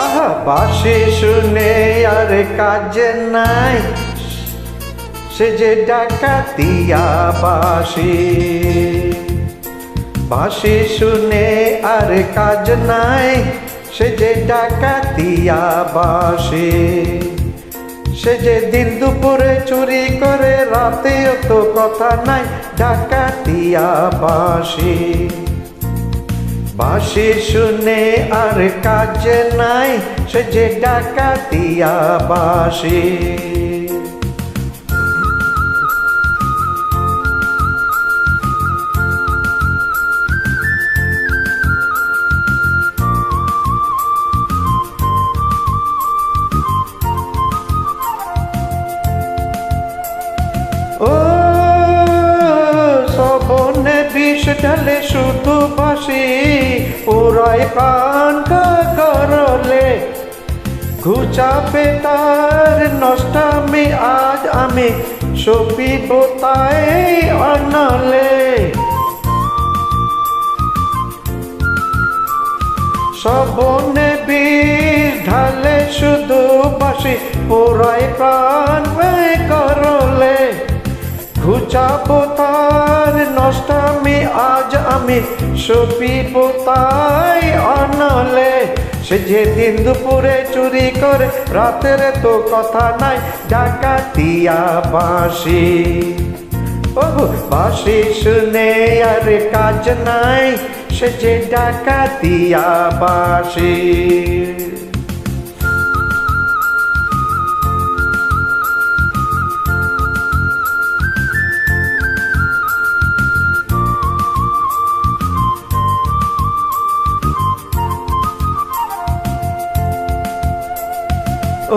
আহা বাঁশি শুনে আর কাজ নাই, সে যে ডাকাতিয়া বাঁশি। বাঁশি শুনে আর কাজ নাই, সে যে ডাকাতিয়া বাঁশি। সে যে দিন দুপুরে চুরি করে, রাতেও তো কথা নাই, ডাকাতিয়া বাঁশি। বাঁশি শুনে আর কাজ নাই, সে যে ডাকাতিয়া বাঁশি। ও সবনে বিষ ঢালে শুধু বাঁশি, পুরাই প্রাণ করলে। ঘুচাবে তার নষ্টামি, আজ আমি সপিব তাই অনলে। সবনে বিষ ঢালে শুধু বাঁশি, পুরাই প্রাণ করলে। ঘুচাবো তার নষ্টামি, আজ আমি সপিব তাই অনলে। সে যে দিন দুপুরে চুরি করে, রাতের তো কথা নাই, ডাকাতিয়া বাঁশি। বাঁশি শুনে আর কাজ নাই, সে যে ডাকাতিয়া বাঁশি।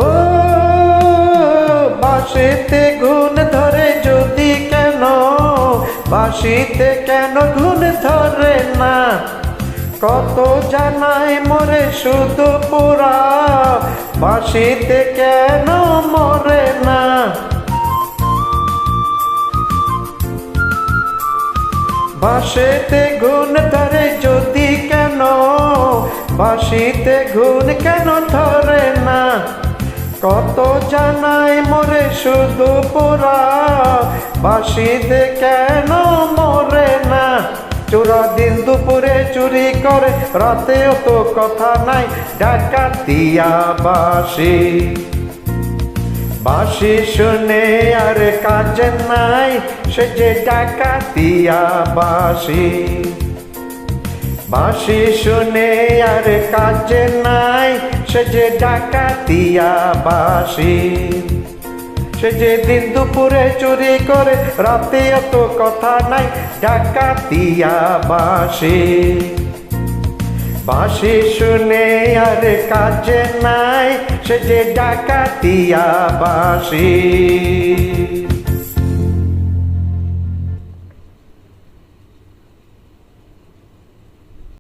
ও বাঁশিতে ঘুণ ধরে যদি কেন, বাঁশিতে কেন ঘুণ ধরে না? কত জানাই মরে শুধু পুরা, বাঁশিতে কেন মরে না? বাঁশিতে ঘুণ ধরে যদি কেন, বাঁশিতে ঘুণ কেন ধরে না? কত জানাই মরে শুধু পুরা, বাঁশিতে কেন মরে না? চোরা দিন দুপুরে চুরি করে, রাতেও তো কথা নাই, ডাকাতিয়া বাঁশি। বাঁশি শুনে আর কাজ নাই, সে যে ডাকাতিয়া বাঁশি। বাঁশি শুনে আর কাজ নাই, সে যে ডাকাতিয়া বাঁশি। সে যে দিন দুপুরে চুরি করে, রাতেও তো কথা নাই, ডাকাতিয়া বাঁশি। বাঁশি শুনে আর কাজ নাই, সে যে ডাকাতিয়া বাঁশি।